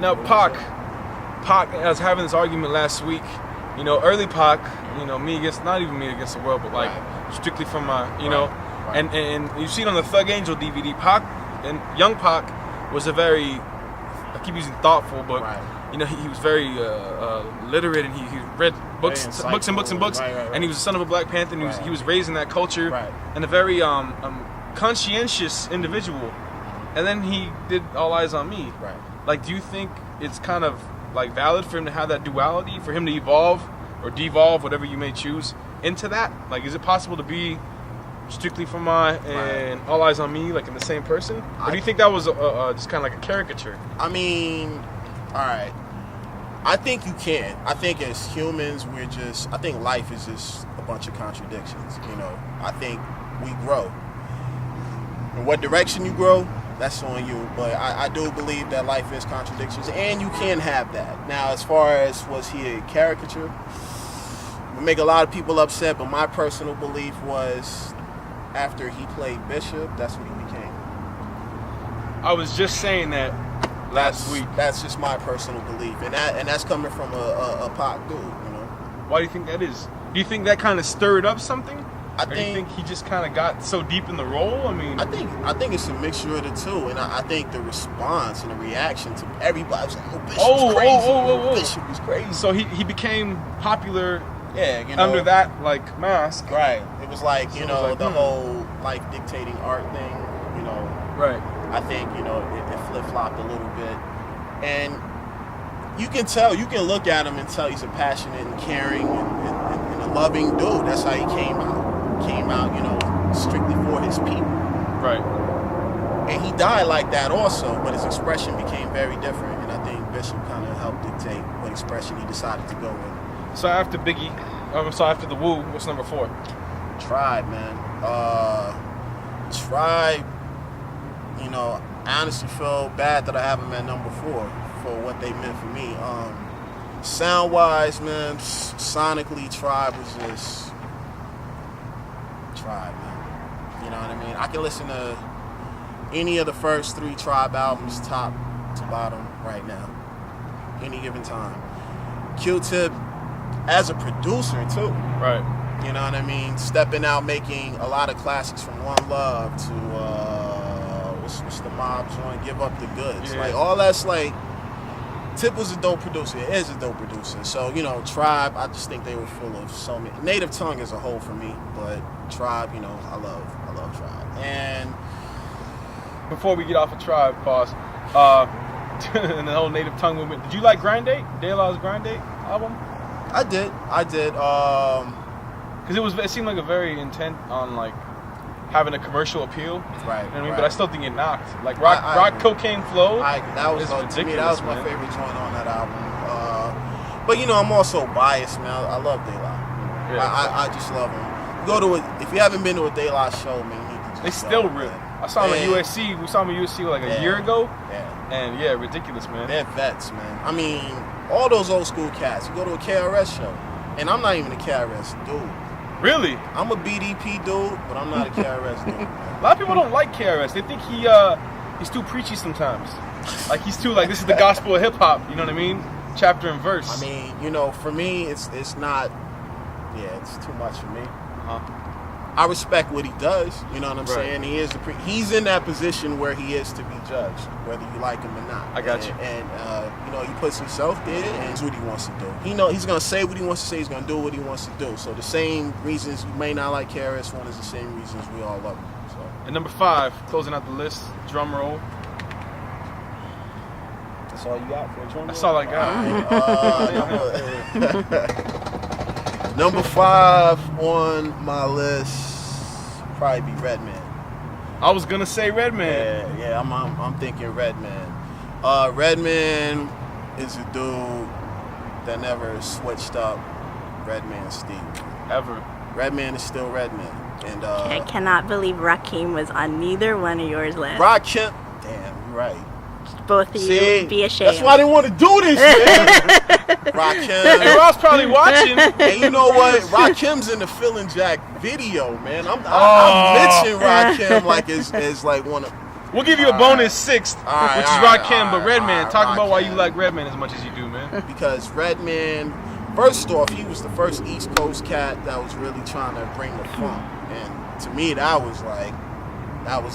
Now, Pac, I was having this argument last week. You know, early Pac, you know, not even me against the world, but like strictly from my, you know, and you see it on the Thug Angel DVD. Pac and young Pac was a very, I keep using thoughtful, but you know, he was very literate, and he read books and books, and he was the son of a Black Panther, and he was raised in that culture, and a very conscientious individual. And then he did All Eyes on Me. Right. Like, do you think it's kind of like valid for him to have that duality, for him to evolve or devolve, whatever you may choose, into that? Like, is it possible to be strictly from my and All Eyes on Me, like in the same person? Or do you think that was just kind of like a caricature? I mean, all right. I think you can. I think as humans, I think life is just a bunch of contradictions, you know. I think we grow. In what direction you grow, that's on you. But I do believe that life is contradictions, and you can have that. Now, as far as was he a caricature, it would make a lot of people upset, but my personal belief was after he played Bishop, that's what he became. I was just saying that last week. That's just my personal belief, and that's coming from a Pac dude, you know. Why do you think that is? Do you think that kind of stirred up something? Or do you think he just kind of got so deep in the role? I mean, I think it's a mixture of the two, and I think the response and the reaction to everybody was like, "Oh, Bishop was crazy." So he became popular. Yeah, you know, under that like mask. Right. It was like, you know, the whole life dictating art thing, you know. Right. I think, you know, it flip-flopped a little bit. And you can tell, you can look at him and tell he's a passionate and caring and a loving dude. That's how he came out. Came out, you know, strictly for his people. Right. And he died like that also, but his expression became very different. And I think Bishop kind of helped dictate what expression he decided to go in. So after Biggie, after the Wu, what's number 4? Tribe, man. Tribe, you know, I honestly feel bad that I have them at number 4 for what they meant for me. Sound-wise, man, sonically, Tribe was just Tribe, man. You know what I mean? I can listen to any of the first 3 Tribe albums, top to bottom, right now. Any given time. Q-Tip, as a producer too, right? You know what I mean. Stepping out, making a lot of classics from One Love to what's the mob joint? Give Up the Goods. Yeah. Like all that's like. Tip was a dope producer. It is a dope producer. So you know, Tribe. I just think they were full of so many. Native Tongue as a whole for me, but Tribe. You know, I love Tribe. And before we get off of Tribe, pause. And the whole Native Tongue movement. Did you like Grind Date? De La's Grind Date album? I did. Because it seemed like a very intent on like having a commercial appeal. Right. You know what I mean? But I still think it knocked. Like Rock Cocaine Flow. That was to me, that was my favorite joint on that album. But you know, I'm also biased, man. I love De La. I just love him. If you haven't been to a De La show, man, you need to just. They still rip. I saw him at USC. We saw him at USC like a year ago. Yeah. And ridiculous, man. They're vets, man. I mean, all those old school cats. You go to a KRS show, and I'm not even a KRS dude. Really? I'm a BDP dude, but I'm not a KRS dude. A lot of people don't like KRS. They think he's too preachy sometimes. Like he's too like this is the gospel of hip hop. You know what I mean? Chapter and verse. I mean, you know, for me, it's not. Yeah, it's too much for me. I respect what he does. You know what I'm saying? He is he's in that position where he is to be judged, whether you like him or not. I got you. And you know, he puts himself there, and it's what he wants to do. He's gonna say what he wants to say. He's gonna do what he wants to do. So the same reasons you may not like KRS-One is the same reasons we all love him. So. And number 5, closing out the list, drum roll. That's all you got for a drum roll? That's all I got. Number 5 on my list probably be Redman. I was gonna say Redman. Yeah, I'm thinking Redman. Redman is a dude that never switched up Redman Steve. Ever. Redman is still Redman. And I cannot believe Rakim was on neither one of yours lists. Rakim, damn, you're right. Both of you would be ashamed. That's why I didn't want to do this, man. Rakim. And Ross probably watching. And you know what? Rakim's in the Phil and Jack video, man. I'm mentioning Rakim like as like one of We'll give you a bonus sixth, which is Rakim. But Redman, talk about why you like Redman as much as you do, man. Because Redman, first off, he was the first East Coast cat that was really trying to bring the funk, and to me, that was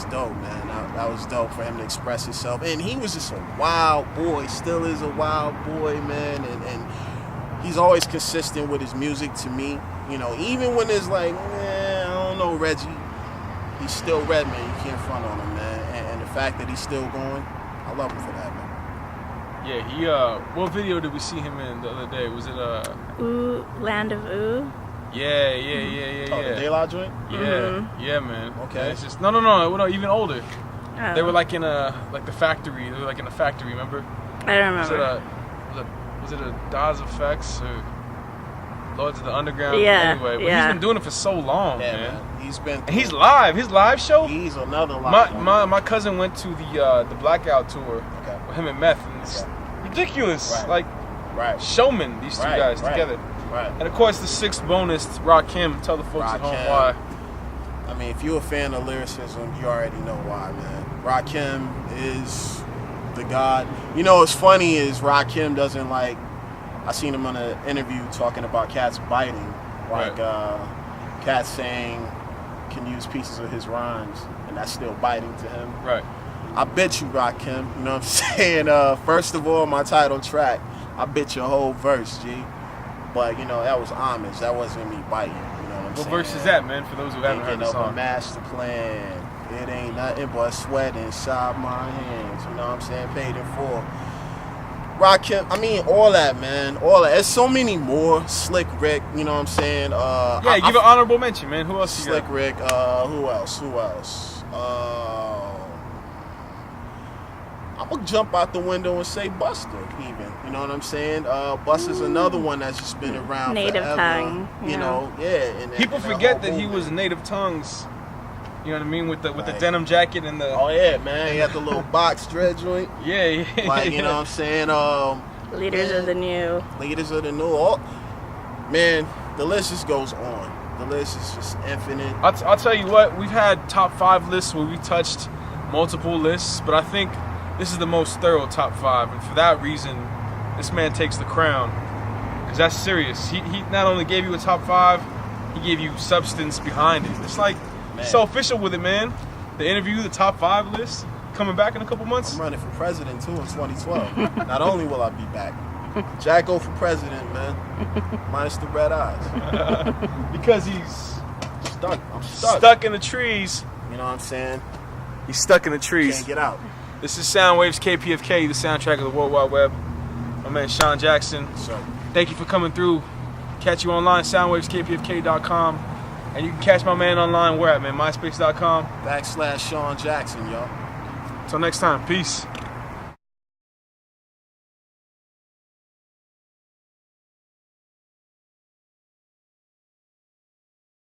dope, man. That was dope for him to express himself, and he was just a wild boy. Still is a wild boy, man, and he's always consistent with his music. To me, you know, even when it's like, I don't know, Reggie, he's still Redman. You can't front on him, man. And the fact that he's still going, I love him for that, man. Yeah, he what video did we see him in the other day? Was it Ooh, Land of Ooh? Yeah. Oh, the De La joint? Yeah, man. Okay. And it's just no, even older. Oh. They were like in the factory. They were like in a factory, remember? I don't remember. Was it a Daz Effects or Lords of the Underground? Yeah. Anyway, but he's been doing it for so long, man. And he's live. His live show. He's another live. My cousin went to the Blackout tour with him and Meth, and it's ridiculous. Right. Like showmen, these two guys together. Right. And of course, the sixth bonus, Rakim. Tell the folks at home why. I mean, if you're a fan of lyricism, you already know why, man. Rakim is the god. You know, what's funny is Rakim doesn't like. I seen him on an interview talking about cats biting, like cats saying can use pieces of his rhymes, and that's still biting to him. Right. I bet you, Rakim. You know what I'm saying? First of all, my title track, I bet your whole verse, G. But you know, that was homage. That wasn't me biting. You know what I'm saying? What verse is that, man? For those who haven't heard the Thinking of song. a master plan. It ain't nothing but sweat inside my hands. You know what I'm saying? Paid in full. Rakim, I mean, all that, man. All that. There's so many more. Slick Rick, you know what I'm saying? Give an honorable mention, man. Who else you Slick got? Rick, who else? I'm going to jump out the window and say Buster, even. You know what I'm saying? Buster's another one that's just been around Native forever. tongue. You know, And People forget that he was Native Tongues. You know what I mean? With the denim jacket and the... Oh, yeah, man. He had the little box dread joint. Yeah. Like, you know what I'm saying? Leaders of the New. Leaders of the New. Man, the list just goes on. The list is just infinite. I'll tell you what. We've had top 5 lists where we touched multiple lists, but I think this is the most thorough top 5. And for that reason, this man takes the crown. Because that's serious. He not only gave you a top 5, he gave you substance behind it. It's like... So official with it, man. The interview, the top 5 list, coming back in a couple months. I'm running for president too in 2012. Not only will I be back, Jacko for president, man. Minus the red eyes. Because he's stuck. I'm stuck. Stuck in the trees. You know what I'm saying? He's stuck in the trees. Can't get out. This is Soundwaves KPFK, the soundtrack of the World Wide Web. My man Shawn Jackson. So, thank you for coming through. Catch you online, soundwaveskpfk.com. And you can catch my man online, where at, man? MySpace.com. /Shawn Jackson, y'all. Until next time, peace.